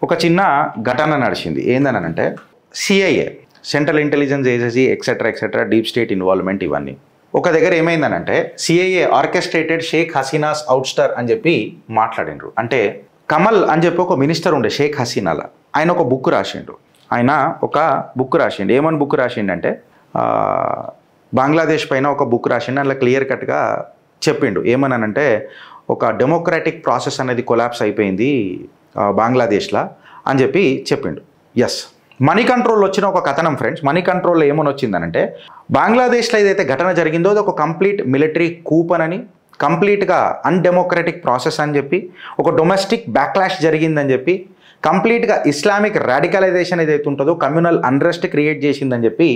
ఒక చిన్న ఘటన నడిచింది. ఏందనంటే CIA, central intelligence agency etcetera deep state involvement ఇవన్నీ. ఒక దగ్గర ఏమైందనంటే CIA orchestrated Sheikh Hasina's ouster అని చెప్పి మాట్లాడిండ్రు. అంటే కమల్ అని చెప్పి ఒక మినిస్టర్ ఉండే షేక్ హసీనాల, ఆయన ఒక బుక్ రాసిండు. ఏమని బుక్ రాసిండంటే బంగ్లాదేశ్ పైన ఒక బుక్ రాసిండు. అలా క్లియర్ కట్గా చెప్పిండు. ఏమనంటే ఒక డెమోక్రాటిక్ ప్రాసెస్ అనేది కొలాప్స్ అయిపోయింది బంగ్లాదేశ్లో అని చెప్పి చెప్పిండు. ఎస్, మనీ కంట్రోల్ వచ్చిన ఒక కథనం ఫ్రెండ్స్. మనీ కంట్రోల్లో ఏమని వచ్చిందనంటే బంగ్లాదేశ్లో ఏదైతే ఘటన జరిగిందో అది ఒక కంప్లీట్ మిలిటరీ కూపన్ అని, కంప్లీట్గా అన్డెమోక్రటిక్ ప్రాసెస్ అని చెప్పి, ఒక డొమెస్టిక్ బ్యాక్లాష్ జరిగిందని చెప్పి, కంప్లీట్గా ఇస్లామిక్ రాడికలైజేషన్ ఏదైతే ఉంటుందో కమ్యూనల్ అన్రెస్ట్ క్రియేట్ చేసిందని చెప్పి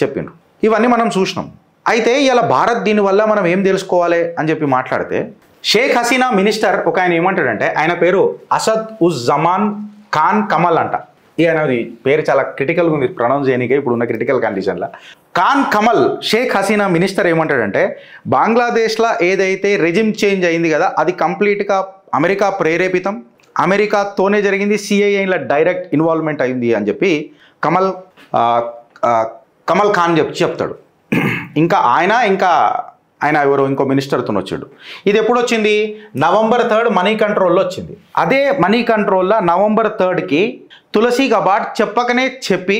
చెప్పిండ్రు. ఇవన్నీ మనం చూసినాం. అయితే ఇలా భారత్ దీనివల్ల మనం ఏం తెలుసుకోవాలి అని చెప్పి మాట్లాడితే షేక్ హసీనా మినిస్టర్ ఒక ఆయన ఏమంటాడంటే, ఆయన పేరు అసద్ ఉజ్ జమాన్ ఖాన్ కమల్ అంట. ఈయనది పేరు చాలా క్రిటికల్గా ఉంది ప్రొనౌన్స్ చేయడానికి ఇప్పుడున్న క్రిటికల్ కండిషన్లో. ఖాన్ కమల్ షేక్ హసీనా మినిస్టర్ ఏమంటాడంటే బంగ్లాదేశ్లో ఏదైతే రెజిమ్ చేంజ్ అయింది కదా అది కంప్లీట్గా అమెరికా ప్రేరేపితం, అమెరికాతోనే జరిగింది, సిఐఏల డైరెక్ట్ ఇన్వాల్వ్మెంట్ అయింది అని చెప్పి కమల్ ఖాన్ చెప్తాడు. ఇంకా ఆయన ఎవరో ఇంకో మినిస్టర్తో వచ్చాడు. ఇది ఎప్పుడు వచ్చింది? November 3 మనీ కంట్రోల్లో వచ్చింది. అదే మనీ కంట్రోల్లో November 3కి తులసి గబార్డ్ చెప్పకనే చెప్పి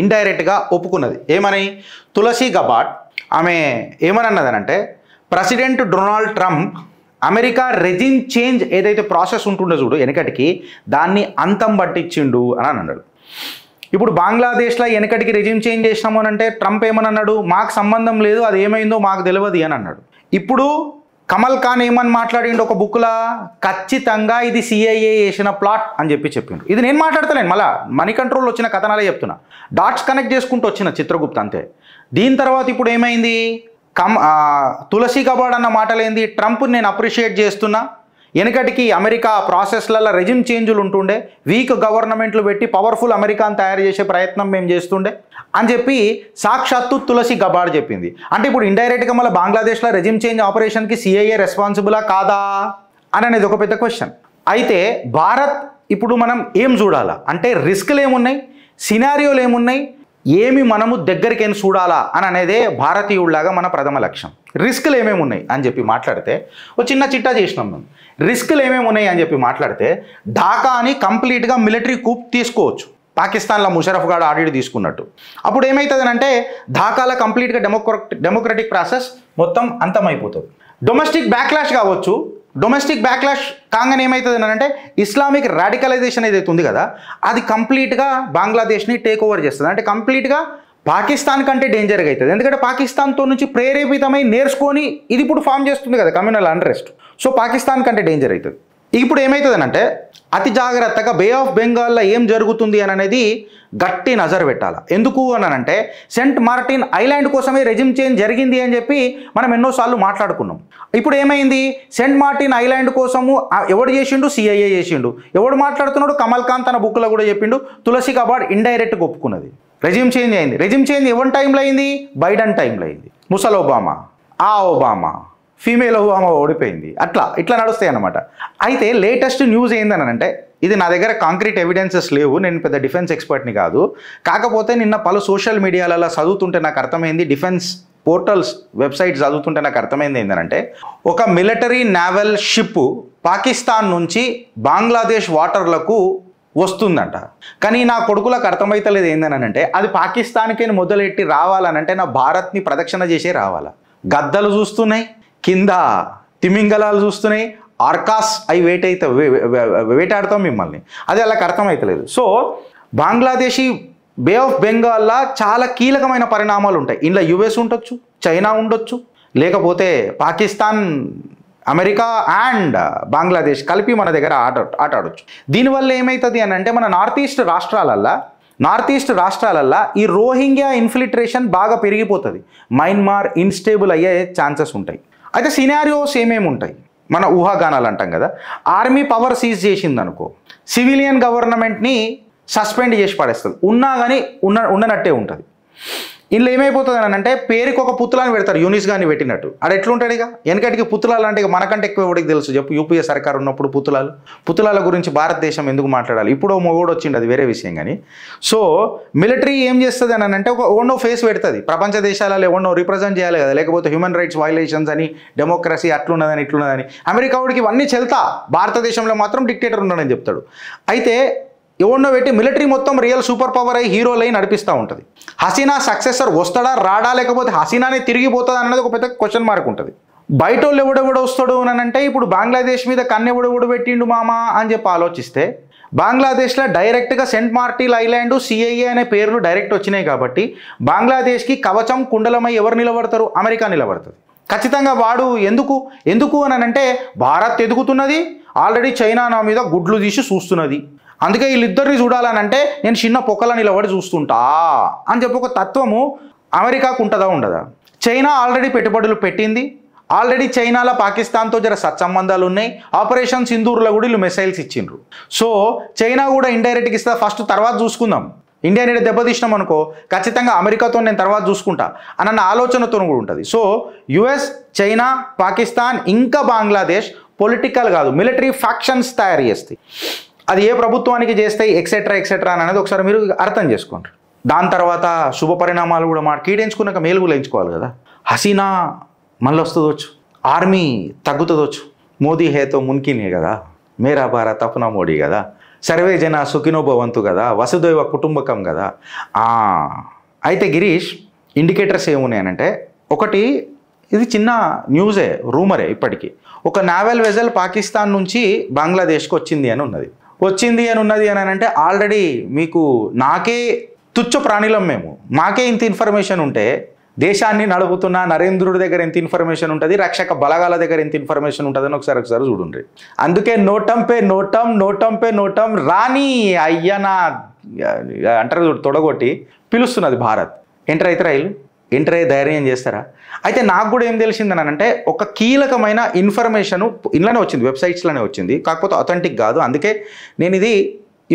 ఇండైరెక్ట్గా ఒప్పుకున్నది. ఏమని? తులసి గబార్డ్ ఆమె ఏమన్నదనంటే president Donald Trump America regime change ఏదైతే ప్రాసెస్ ఉంటుండో చూడు వెనకటికి, దాన్ని అంతం పట్టించిండు అని అన్నాడు. ఇప్పుడు బంగ్లాదేశ్లో వెనకటికి రెజిమ్ చేంజ్ చేసినాము అని అంటే ట్రంప్ ఏమని అన్నాడు? మాకు సంబంధం లేదు, అది ఏమైందో మాకు తెలియదు అని అన్నాడు. ఇప్పుడు కమల్ ఖాన్ ఏమని మాట్లాడిండు ఒక బుక్లా, ఖచ్చితంగా ఇది సిఐఏ చేసిన ప్లాట్ అని చెప్పిండు. ఇది నేను మాట్లాడతలేను, మళ్ళీ మనీ కంట్రోల్ వచ్చిన కథనాలే చెప్తున్నా, డాట్స్ కనెక్ట్ చేసుకుంటూ వచ్చిన చిత్రగుప్త అంతే. దీని తర్వాత ఇప్పుడు ఏమైంది? తులసి గబార్డ్ అన్న మాటలేంది? ట్రంప్ నేను అప్రిషియేట్ చేస్తున్నా, వెనకటికి అమెరికా ప్రాసెస్లలో రెజిమ్ చేంజ్లు ఉంటుండే, వీక్ గవర్నమెంట్లు పెట్టి పవర్ఫుల్ అమెరికాను తయారు చేసే ప్రయత్నం మేము చేస్తుండే అని చెప్పి సాక్షాత్తు తులసి గబార్డ్ చెప్పింది. అంటే ఇప్పుడు ఇండైరెక్ట్గా మళ్ళీ బంగ్లాదేశ్లో రెజిమ్ చేంజ్ ఆపరేషన్కి సిఐఏ రెస్పాన్సిబులా కాదా అని అనేది ఒక పెద్ద క్వశ్చన్. అయితే భారత్ ఇప్పుడు మనం ఏం చూడాలా అంటే రిస్క్లు ఏమున్నాయి, సినారియోలు ఏమున్నాయి, ఏమి మనము దగ్గరికి ఏం చూడాలా అని అనేదే భారతీయుల్లాగా మన ప్రథమ లక్ష్యం. రిస్క్లు ఏమేమి ఉన్నాయి అని చెప్పి మాట్లాడితే ఒక చిన్న చిట్టా చేసినాం మేము. రిస్క్లు ఏమేమి ఉన్నాయి అని చెప్పి మాట్లాడితే ఢాకా అని కంప్లీట్గా మిలిటరీ కూప్ తీసుకోవచ్చు, పాకిస్తాన్లో ముషరఫ్ గాడు ఆడిట్ తీసుకున్నట్టు. అప్పుడు ఏమవుతుంది అంటే ఢాకాలో కంప్లీట్గా డెమోక్రటిక్ ప్రాసెస్ మొత్తం అంతమైపోతుంది. డొమెస్టిక్ బ్యాక్లాష్ కావచ్చు. డొమెస్టిక్ బ్యాక్లాష్ కాగానే ఏమవుతుంది అంటే ఇస్లామిక్ రాడికలైజేషన్ ఏదైతే ఉంది కదా అది కంప్లీట్గా బంగ్లాదేశ్ని టేక్ ఓవర్ చేస్తుంది. అంటే కంప్లీట్గా పాకిస్తాన్ కంటే డేంజర్గా అవుతుంది. ఎందుకంటే పాకిస్తాన్తో నుంచి ప్రేరేపితమై నేర్చుకొని ఇది ఇప్పుడు ఫామ్ చేస్తుంది కదా కమ్యూనల్ అన్రెస్ట్. సో పాకిస్తాన్ కంటే డేంజర్ అవుతుంది. ఇప్పుడు ఏమవుతుంది అంటే అతి జాగ్రత్తగా బే ఆఫ్ బెంగాల్లో ఏం జరుగుతుంది అని అనేది గట్టి నజర్ పెట్టాలి. ఎందుకు అని అంటే సెంట్ మార్టిన్ ఐలాండ్ కోసమే రెజిమ్ చేంజ్ జరిగింది అని చెప్పి మనం ఎన్నోసార్లు మాట్లాడుకున్నాం. ఇప్పుడు ఏమైంది? సెంట్ మార్టిన్ ఐలాండ్ కోసము ఎవడు చేసిండు? సిఐఏ చేసిండు. ఎవడు మాట్లాడుతున్నాడు? కమల్ ఖాన్ తన బుక్లో కూడా చెప్పిండు. తులసి గబార్డ్ ఇండైరెక్ట్గా ఒప్పుకున్నది. రెజిమ్ చేంజ్ అయింది. రెజిమ్ చేంజ్ ఎవరి టైంలో అయింది? బైడెన్ టైంలో అయింది. ముసల్ ఒబామా, ఒబామా, ఫీమేల్ ఒబామా ఓడిపోయింది. ఇట్లా నడుస్తాయి అన్నమాట. అయితే లేటెస్ట్ న్యూస్ ఏందనంటే ఇది నా దగ్గర కాంక్రీట్ ఎవిడెన్సెస్ లేవు, నేను పెద్ద డిఫెన్స్ ఎక్స్పర్ట్ని కాదు. కాకపోతే నిన్న పలు సోషల్ మీడియాలలో చదువుతుంటే నాకు అర్థమైంది, డిఫెన్స్ పోర్టల్స్ వెబ్సైట్స్ చదువుతుంటే నాకు అర్థమైంది ఏంటంటే ఒక మిలిటరీ నావల్ షిప్ పాకిస్తాన్ నుంచి బంగ్లాదేశ్ వాటర్లకు వస్తుందంట. కానీ నా కొడుకులకు అర్థమవుతలేదు ఏందనంటే అది పాకిస్తాన్కి మొదలెట్టి రావాలనంటే నా భారత్ని ప్రదక్షిణ చేసే రావాలా. గద్దలు చూస్తున్నాయి, కింద తిమింగలాలు చూస్తున్నాయి, ఆర్కాస్ అవి వేటాడుతాం మిమ్మల్ని, అది వాళ్ళకి అర్థమవుతలేదు. సో బంగ్లాదేశీ బే ఆఫ్ బెంగాల్లో చాలా కీలకమైన పరిణామాలు ఉంటాయి. ఇందులో యుఎస్ ఉండొచ్చు, చైనా ఉండొచ్చు, లేకపోతే పాకిస్తాన్, అమెరికా అండ్ బంగ్లాదేశ్ కలిపి మన దగ్గర ఆట ఆడొచ్చు. దీనివల్ల ఏమవుతుంది అని అంటే మన నార్త్ ఈస్ట్ రాష్ట్రాలల్లో ఈ రోహింగ్యా ఇన్ఫిల్ట్రేషన్ బాగా పెరిగిపోతుంది. మయన్మార్ ఇన్స్టేబుల్ అయ్యే ఛాన్సెస్ ఉంటాయి. అయితే సినారియోస్ ఏమేమి ఉంటాయి? మన ఊహాగానాలు అంటాం కదా. ఆర్మీ పవర్ సీజ్ చేసింది అనుకో, సివిలియన్ గవర్నమెంట్ని సస్పెండ్ చేసి పడేస్తుంది, ఉన్నా కానీ ఉండనట్టే ఉంటుంది. ఇందులో ఏమైపోతుంది అని అంటే పేరుకి ఒక పుత్తులాని పెడతారు, యూనిస్ గాని పెట్టినట్టు. అది ఎట్లుంటాడు ఇక వెనకటికి పుత్తులాలు అంటే ఇక మనకంటే ఎక్కువ ఎవరికి తెలుసు చెప్పు. యూపీఏ సర్కారు ఉన్నప్పుడు పుత్తులాల గురించి భారతదేశం ఎందుకు మాట్లాడాలి? ఇప్పుడు మొగోడు వచ్చింది, అది వేరే విషయం. కానీ సో మిలిటరీ ఏం చేస్తుంది అని అంటే ఒక ఓనో ఫేస్ పెడుతుంది ప్రపంచ దేశాలలో, ఓనో రిప్రజెంట్ చేయాలి కదా, లేకపోతే హ్యూమన్ రైట్స్ వైలేషన్స్ అని, డెమోక్రసీ అట్లున్నదని ఇట్లున్నదని. అమెరికా వాడికి ఇవన్నీ చెల్తా, భారతదేశంలో మాత్రం డిక్టేటర్ ఉన్నాడని చెప్తాడు. అయితే ఎవరినో పెట్టి మిలిటరీ మొత్తం రియల్ సూపర్ పవర్ అయ్యి హీరో లైన్ నడిపిస్తూ ఉంటుంది. హసీనా సక్సెసర్ వస్తాడా రాడా, లేకపోతే హసీనానే తిరిగిపోతుందా అన్నది ఒక పెద్ద క్వశ్చన్ మార్క్ ఉంటుంది. బయట వాళ్ళు ఎవడెవడు వస్తాడు అని అంటే ఇప్పుడు బంగ్లాదేశ్ మీద కన్నెవడెవడు పెట్టిండు మామా అని చెప్పి ఆలోచిస్తే, బంగ్లాదేశ్లో డైరెక్ట్గా సెంట్ మార్టిన్ ఐలాండ్ సిఐఏ అనే పేర్లు డైరెక్ట్ వచ్చినాయి కాబట్టి బంగ్లాదేశ్కి కవచం కుండలమై ఎవరు నిలబడతారు? అమెరికా నిలబడుతుంది ఖచ్చితంగా. వాడు ఎందుకు అని అంటే భారత్ ఎదుగుతున్నది, ఆల్రెడీ చైనా నా మీద గుడ్లు తీసి చూస్తున్నది, అందుకే వీళ్ళిద్దరిని చూడాలనంటే నేను చిన్న పొక్కల నిలబడి చూస్తుంటా అని చెప్పి ఒక తత్వము అమెరికాకు ఉంటుందా ఉండదా? చైనా ఆల్రెడీ పెట్టుబడులు పెట్టింది, ఆల్రెడీ చైనాలో పాకిస్తాన్తో జర సత్సంబంధాలు ఉన్నాయి. ఆపరేషన్ సింధూర్లో కూడా వీళ్ళు మిసైల్స్ ఇచ్చిండ్రు. సో చైనా కూడా ఇండైరెక్ట్గా ఇస్తా, ఫస్ట్ తర్వాత చూసుకుందాం. ఇండియాని దెబ్బతీసినాం అనుకో ఖచ్చితంగా అమెరికాతో నేను తర్వాత చూసుకుంటా అన్న ఆలోచనతో కూడా ఉంటుంది. సో యుఎస్, చైనా, పాకిస్తాన్ ఇంకా బంగ్లాదేశ్ పొలిటికల్ కాదు మిలిటరీ ఫ్యాక్షన్స్ తయారు చేస్తాయి. అది ఏ ప్రభుత్వానికి చేస్తాయి ఎక్సెట్రా అనేది ఒకసారి మీరు అర్థం చేసుకోండి. దాని తర్వాత శుభ పరిణామాలు కూడా కీడించుకున్నాక మేలుగులు ఎంచుకోవాలి కదా. హసీనా మళ్ళీ వస్తుందొచ్చు, ఆర్మీ తగ్గుతుందొచ్చు, మోదీ హేతో మున్కినే కదా, మేరా భారత్ అప్నా మోడీ కదా, సర్వే జన సుఖినో భవంతు కదా, వసుదైవ కుటుంబకం కదా. అయితే గిరీష్ ఇండికేటర్స్ ఏమున్నాయనంటే, ఒకటి ఇది చిన్న న్యూసే, రూమరే ఇప్పటికీ, ఒక నావల్ వెజల్ పాకిస్తాన్ నుంచి బంగ్లాదేశ్కి వచ్చింది అని ఉన్నది అని అంటే ఆల్రెడీ మీకు నాకే తుచ్చ ప్రాణిలం మేము, మాకే ఇంత ఇన్ఫర్మేషన్ ఉంటే దేశాన్ని నడుపుతున్న నరేంద్రుడి దగ్గర ఎంత ఇన్ఫర్మేషన్ ఉంటుంది, రక్షక బలగాల దగ్గర ఎంత ఇన్ఫర్మేషన్ ఉంటుందని ఒకసారి చూడండి. అందుకే నోటం రాని అయ్యనా అంటారు తొడగొట్టి పిలుస్తున్నది భారత్. ఎంటర్ అయ్యే ధైర్యం చేస్తారా? అయితే నాకు కూడా ఏం తెలిసిందని అంటే ఒక కీలకమైన ఇన్ఫర్మేషన్ ఇంట్లోనే వచ్చింది, వెబ్సైట్స్లోనే వచ్చింది, కాకపోతే అథెంటిక్ కాదు. అందుకే నేను ఇది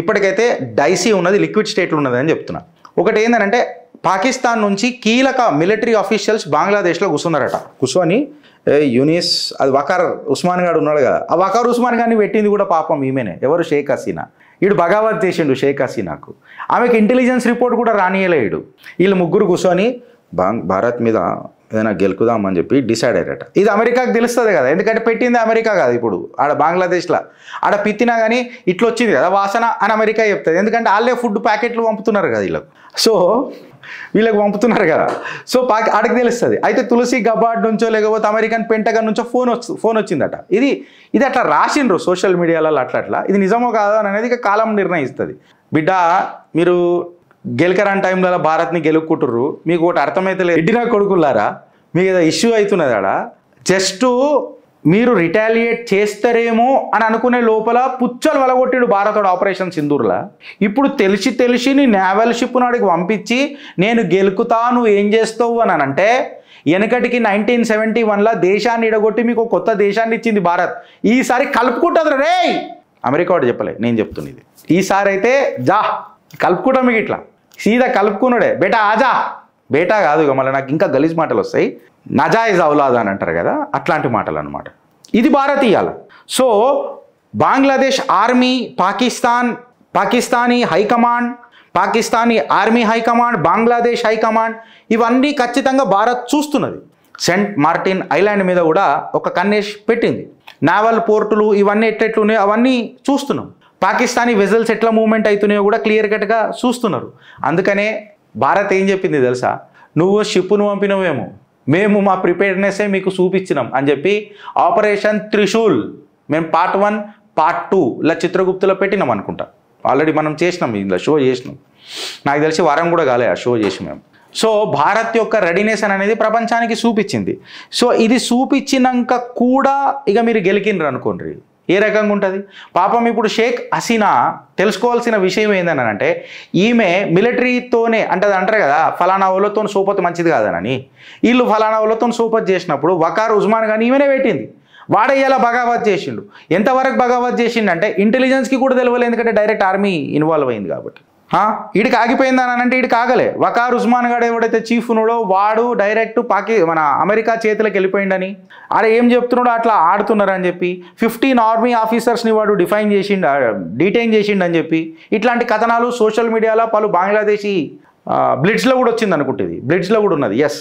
ఇప్పటికైతే డైసీ ఉన్నది, లిక్విడ్ స్టేట్లో ఉన్నది అని చెప్తున్నా. ఒకటి ఏంటంటే పాకిస్తాన్ నుంచి కీలక మిలిటరీ ఆఫీషియల్స్ బంగ్లాదేశ్లో కూర్చొని యూనిస్ అది వకార్ ఉస్మాన్ గారు ఉన్నాడు కదా, ఆ వకార్ ఉస్మాన్ గారిని పెట్టింది కూడా పాపం ఈమెనే, ఎవరు షేక్ హసీనా. వీడు బగావత్ చేసిండు షేక్ హసీనాకు, ఆమెకు ఇంటెలిజెన్స్ రిపోర్ట్ కూడా రానియలేడు. వీళ్ళు ముగ్గురు కూర్చొని భారత్ మీద ఏదైనా గెలుకుదామని చెప్పి డిసైడ్ అయ్యారట. ఇది అమెరికాకు తెలుస్తుంది కదా, ఎందుకంటే పెట్టింది అమెరికా కాదు. ఇప్పుడు ఆడ బంగ్లాదేశ్లో ఆడ పిత్తినా కానీ ఇట్లా వచ్చింది కదా వాసన అని అమెరికా చెప్తుంది, ఎందుకంటే వాళ్ళే ఫుడ్ ప్యాకెట్లు పంపుతున్నారు కదా వీళ్ళకు. సో వీళ్ళకి పంపుతున్నారు కదా, సో ఆడికి తెలుస్తుంది. అయితే తులసి గబార్డ్ నుంచో లేకపోతే అమెరికన్ పెంటగన్ నుంచో ఫోన్ వచ్చిందట. ఇది అట్లా రాసిండ్రు సోషల్ మీడియాలో అట్లా. ఇది నిజమో కాదో అనేది ఇక కాలం నిర్ణయిస్తుంది. బిడ్డ మీరు గెలకరాని టైంలో భారత్ని గెలుక్కుంటుర్రు, మీకు ఒకటి అర్థమైతే లేదు. ఎడ్డినా కొడుకులారా, మీకు ఏదో ఇష్యూ అవుతున్నది ఆడ, జస్ట్ మీరు రిటాలియేట్ చేస్తారేమో అని అనుకునే లోపల పుచ్చలు వలగొట్టిడు భారతోడు ఆపరేషన్ సింధూర్లా. ఇప్పుడు తెలిసి నీ నేవల్ షిప్ నాడికి పంపించి నేను గెలుకుతాను ఏం చేస్తావు అని అంటే, వెనకటికి 1971లో దేశాన్ని ఇడగొట్టి మీకు కొత్త దేశాన్ని ఇచ్చింది భారత్. ఈసారి కలుపుకుంటుంది రే, అమెరికా వాడు చెప్పలే, నేను చెప్తున్నది. ఈసారి అయితే కలుపుకుంటాం మీకు, ఇట్లా సీదా కలుపుకున్నాడే. బేటా కాదు, ఇక మళ్ళీ నాకు ఇంకా గలీజ్ మాటలు వస్తాయి, నజాయిజ్ ఔలాద్ అని అంటారు కదా, అట్లాంటి మాటలు అనమాట. ఇది భారతీయాల. So Bangladesh army, Pakistani high command, Pakistani army high command, Bangladesh high command, ఇవన్నీ ఖచ్చితంగా భారత్ చూస్తున్నది. సెంట్ మార్టిన్ ఐలాండ్ మీద కూడా ఒక కన్నేష్ పెట్టింది. నావల్ పోర్టులు ఇవన్నీ ఎట్లెట్లున్నాయో అవన్నీ చూస్తున్నాం. పాకిస్తానీ వెజల్స్ ఎట్లా మూవ్మెంట్ అవుతున్నాయో కూడా క్లియర్ కట్గా చూస్తున్నారు. అందుకనే భారత్ ఏం చెప్పింది తెలుసా, నువ్వు షిప్పును పంపినవేమో, మేము మా ప్రిపేర్నెస్సే మీకు చూపించినాం అని చెప్పి ఆపరేషన్ త్రిశూల్ మేము పార్ట్ 1 పార్ట్ 2 ఇలా చిత్రగుప్తులో పెట్టినాం అనుకుంటా. ఆల్రెడీ మనం చేసినాం, ఇందులో షో చేసినాం, నాకు తెలిసి వారం కూడా కాలే ఆ షో చేసి మేము. సో భారత్ యొక్క రెడీనెస్ అనేది ప్రపంచానికి చూపించింది. సో ఇది చూపించినాక కూడా ఇక మీరు గెలికినరు అనుకోండి, ఏ రకంగా ఉంటుంది పాపం. ఇప్పుడు షేక్ హసీనా తెలుసుకోవాల్సిన విషయం ఏందని అంటే, ఈమె మిలిటరీతోనే అంటారు కదా ఫలానా వాళ్ళతో సోపత్ మంచిది కాదనని, వీళ్ళు ఫలానా వాళ్ళతో సోపత్ చేసినప్పుడు వకార్ ఉస్మాన్ కానీ ఈమెనే పెట్టింది. వాడే ఇలా బగావత్ చేసిండు. ఎంతవరకు బగావత్ చేసిండు అంటే ఇంటెలిజెన్స్కి కూడా తెలియలేదు, ఎందుకంటే డైరెక్ట్ ఆర్మీ ఇన్వాల్వ్ అయింది కాబట్టి. ఈడికి ఆగిపోయిందని అంటే ఈడికి ఆగలే. వకార్ ఉస్మాన్ గాడు ఎవడైతే చీఫ్ ఉన్నాడో వాడు డైరెక్ట్ మన అమెరికా చేతులకు వెళ్ళిపోయిండని, ఆడ ఏం చెప్తున్నాడో అట్లా ఆడుతున్నారని చెప్పి 15 ఆర్మీ ఆఫీసర్స్ని వాడు డీటైన్ చేసిండని చెప్పి ఇట్లాంటి కథనాలు సోషల్ మీడియాలో పలు బంగ్లాదేశీ బ్లిడ్స్లో కూడా వచ్చింది అనుకుంటుంది. బ్లిడ్స్లో కూడా ఉన్నది. ఎస్,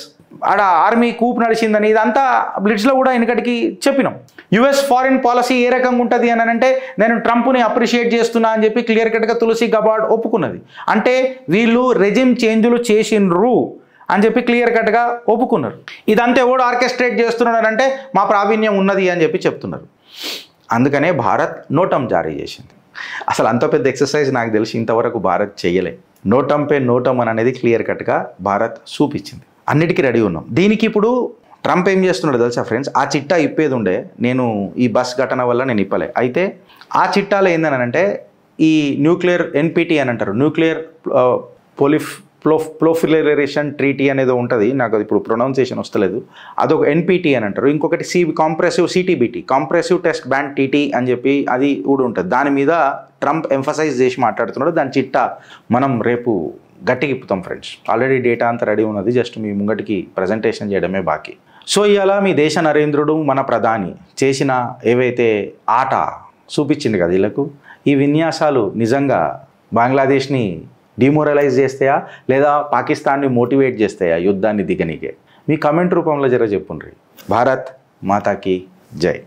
ఆడ ఆర్మీ కూప్ నడిచిందని ఇదంతా బ్లిడ్స్లో కూడా వెనకటికి చెప్పినాం. యుఎస్ ఫారిన్ పాలసీ ఏ రకంగా ఉంటుంది అని అంటే నేను ట్రంప్ని అప్రిషియేట్ చేస్తున్నా అని చెప్పి క్లియర్ కట్గా తులసి గబార్డ్ ఒప్పుకున్నది. అంటే వీళ్ళు రెజిమ్ చేంజ్లు చేసిండ్రు అని చెప్పి క్లియర్ కట్గా ఒప్పుకున్నారు. ఇదంతా ఎవడు ఆర్కెస్ట్రేట్ చేస్తున్నాడు అంటే మా ప్రావీణ్యం ఉన్నది అని చెప్పి చెప్తున్నారు. అందుకనే భారత్ నోటం జారీ చేసింది. అసలు అంత పెద్ద ఎక్సర్సైజ్ నాకు తెలిసి ఇంతవరకు భారత్ చేయలే. నోటం పే నోటం అనేది క్లియర్ కట్గా భారత్ చూపించింది. అన్నిటికీ రెడీ ఉన్నాం. దీనికి ఇప్పుడు ట్రంప్ ఏం చేస్తున్నాడు తెలుసా ఫ్రెండ్స్, ఆ చిట్టా ఇప్పేది ఉండే, నేను ఈ బస్ ఘటన వల్ల నేను ఇప్పలే. అయితే ఆ చిట్టాలో ఏందని అంటే ఈ న్యూక్లియర్ ఎన్పిటి అని అంటారు, న్యూక్లియర్ ప్రొలిఫరేషన్ ట్రీటీ అనేది ఉంటుంది. నాకు అది ఇప్పుడు ప్రొనౌన్సియేషన్ వస్తలేదు. అదొక ఎన్పిటి అని అంటారు. ఇంకొకటి సిటిబిటి కాంప్రెసివ్ టెస్ట్ బ్యాన్ టీటీ అని చెప్పి అది కూడా ఉంటుంది. దాని మీద ట్రంప్ ఎంఫసైజ్ చేసి మాట్లాడుతున్నాడు. దాని చిట్టా మనం రేపు గట్టికి ఇప్పుతాం ఫ్రెండ్స్. ఆల్రెడీ డేటా అంతా రెడీ ఉన్నది, జస్ట్ మీ ముంగటికి ప్రజెంటేషన్ చేయడమే బాకీ. సో ఇవాళ మీ దేశ నరేంద్రుడు మన ప్రధాని చేసిన ఏవైతే ఆట చూపించింది కదా వీళ్ళకు, ఈ విన్యాసాలు నిజంగా బంగ్లాదేశ్ని డిమోరలైజ్ చేస్తాయా లేదా పాకిస్తాన్ని మోటివేట్ చేస్తాయా యుద్ధాన్ని దిగనికే? మీ కమెంట్ రూపంలో జర చెప్పుండ్రి. భారత్ మాతాకి జై.